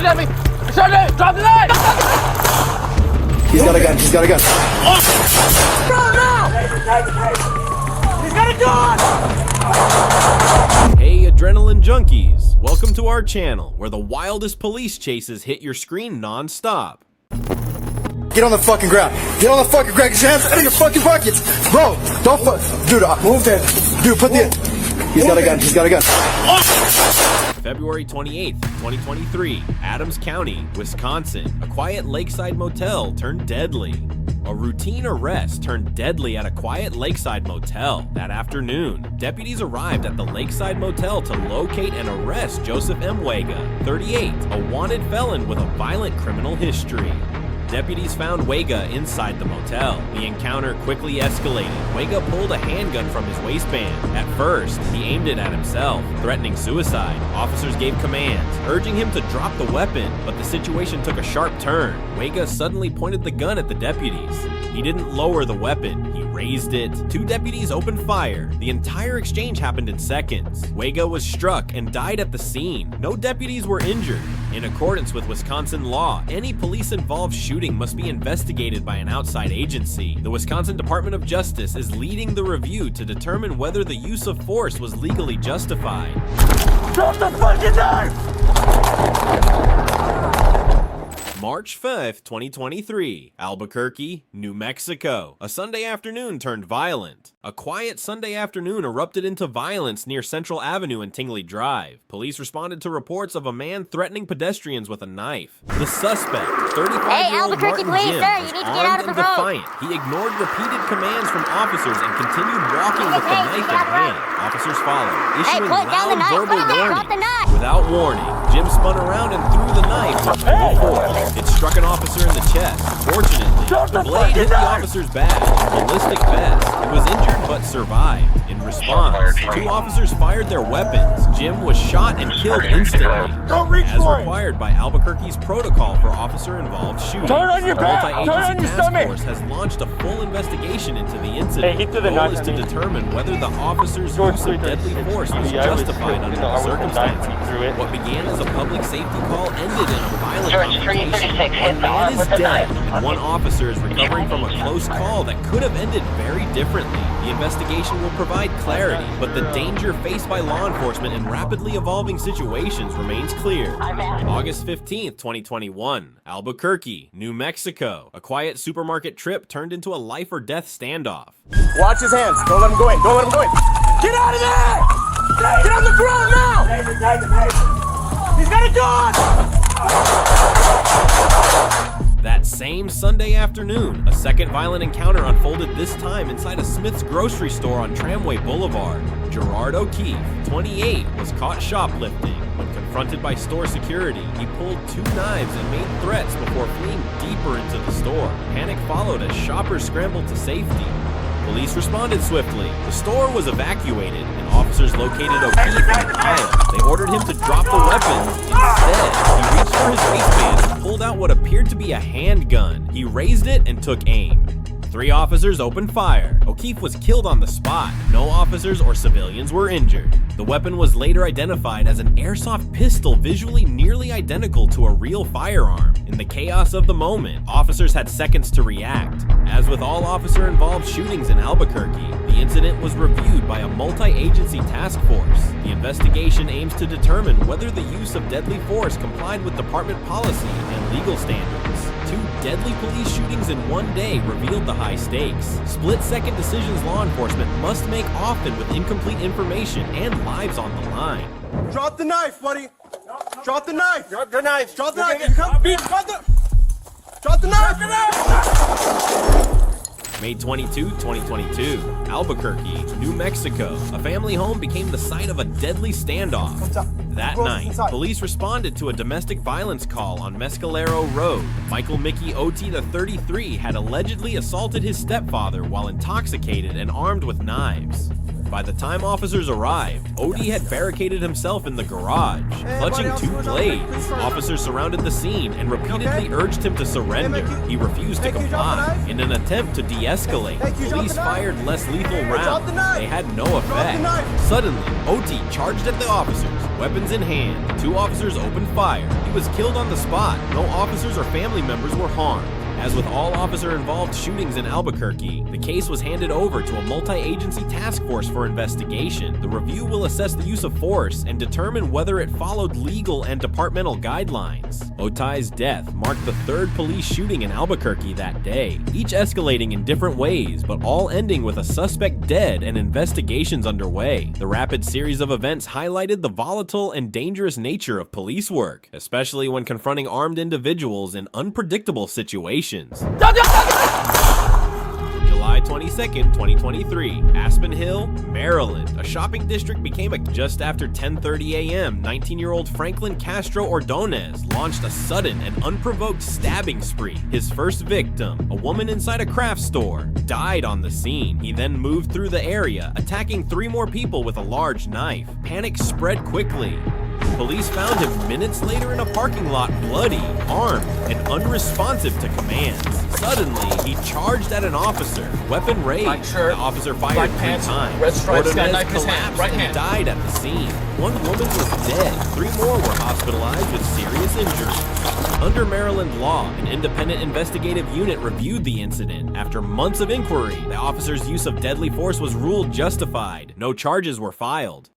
charging at me! Drop the knife! He's got a gun, he's got a gun. Bro, no! He's got a gun! Hey adrenaline junkies, welcome to our channel where the wildest police chases hit your screen non-stop. Get on the fucking ground. Get on the fucking ground. Get your hands out of your fucking pockets. Bro, don't fuck. Dude, move that. Dude, put the... He's got a gun, he's got a gun. February 28th, 2023, Adams County, Wisconsin. A quiet lakeside motel turned deadly. A routine arrest turned deadly at a quiet lakeside motel that afternoon. Deputies arrived at the lakeside motel to locate and arrest Joseph M. Wega, 38, a wanted felon with a violent criminal history. Deputies found Wega inside the motel. The encounter quickly escalated. Wega pulled a handgun from his waistband. At first, he aimed it at himself, threatening suicide. Officers gave commands, urging him to drop the weapon, but the situation took a sharp turn. Wega suddenly pointed the gun at the deputies. He didn't lower the weapon, he raised it. Two deputies opened fire. The entire exchange happened in seconds. Wega was struck and died at the scene. No deputies were injured. In accordance with Wisconsin law, any police-involved shooting must be investigated by an outside agency. The Wisconsin Department of Justice is leading the review to determine whether the use of force was legally justified. Drop the fucking knife! March 5th, 2023, Albuquerque, New Mexico. A Sunday afternoon turned violent. A quiet Sunday afternoon erupted into violence near Central Avenue and Tingley Drive. Police responded to reports of a man threatening pedestrians with a knife. The suspect, 35-year-old Martin Jim, was armed and defiant. He ignored repeated commands from officers and continued walking with the knife in hand. Officers followed, issuing loud verbal warnings. Without warning, Jim spun around and threw the knife with full force. It struck an officer in the chest. Fortunately, the blade hit the officer's badge and ballistic vest. He was injured but survived. In response, two officers fired their weapons. Jim was shot and killed instantly, as required by Albuquerque's protocol for officer-involved shootings. Turn on your back! Turn on Multi-agency your task stomach! force has launched a full investigation into the incident. Hey, The goal is to determine whether the officer's use of deadly force was justified under the circumstances. What began as a public safety call ended in a violent confrontation. One man is dead, and one officer is recovering from a close call that could have ended very differently. The investigation will provide clarity, but the danger faced by law enforcement in rapidly evolving situations remains clear. August 15th, 2021, Albuquerque, New Mexico. A quiet supermarket trip turned into a life-or-death standoff. Watch his hands. Don't let him go in. Don't let him go in. Get out of there! Get on the ground now! He's got a gun! That same Sunday afternoon, a second violent encounter unfolded, this time inside a Smith's grocery store on Tramway Boulevard. Gerard O'Keefe, 28, was caught shoplifting. When confronted by store security, he pulled two knives and made threats before fleeing deeper into the store. Panic followed as shoppers scrambled to safety. Police responded swiftly. The store was evacuated, and officers located O'Keefe in an aisle. They ordered him to drop the weapons. Instead, he reached for his waistband and pulled out what appeared to be a handgun. He raised it and took aim. Three officers opened fire. O'Keefe was killed on the spot. No officers or civilians were injured. The weapon was later identified as an airsoft pistol visually nearly identical to a real firearm. In the chaos of the moment, officers had seconds to react. As with all officer-involved shootings in Albuquerque, the incident was reviewed by a multi-agency task force. The investigation aims to determine whether the use of deadly force complied with department policy and legal standards. Two deadly police shootings in one day revealed the high stakes. Split-second decisions law enforcement must make often with incomplete information and lives on the line. Drop the knife, buddy. Drop the knife. Drop the knife! Drop the knife. Drop the knife. May 22, 2022, Albuquerque, New Mexico. A family home became the site of a deadly standoff. That night, police responded to a domestic violence call on Mescalero Road. Michael Mickey Otita, 33, had allegedly assaulted his stepfather while intoxicated and armed with knives. By the time officers arrived, Odie had barricaded himself in the garage. Clutching two blades, officers surrounded the scene and repeatedly urged him to surrender. He refused to comply. In an attempt to de-escalate, police fired less lethal rounds. They had no effect. Suddenly, Oti charged at the officers, Weapons in hand, the 2 officers opened fire. He was killed on the spot. No officers or family members were harmed. As with all officer-involved shootings in Albuquerque, the case was handed over to a multi-agency task force for investigation. The review will assess the use of force and determine whether it followed legal and departmental guidelines. Otai's death marked the 3rd police shooting in Albuquerque that day, each escalating in different ways, but all ending with a suspect dead and investigations underway. The rapid series of events highlighted the volatile and dangerous nature of police work, especially when confronting armed individuals in unpredictable situations. July 22nd, 2023, Aspen Hill, Maryland. A shopping district became just after 10:30 a.m. 19-year-old Franklin Castro Ordonez launched a sudden and unprovoked stabbing spree. His first victim, a woman inside a craft store, died on the scene. He then moved through the area, attacking 3 more people with a large knife. Panic spread quickly. Police found him minutes later in a parking lot, bloody, armed, and unresponsive to commands. Suddenly, he charged at an officer, weapon raised. The officer fired 3 times. red stripes, got a knife in his collapsed hand, right and hand. died at the scene. 1 woman was dead. 3 more were hospitalized with serious injuries. Under Maryland law, an independent investigative unit reviewed the incident. After months of inquiry, the officer's use of deadly force was ruled justified. No charges were filed.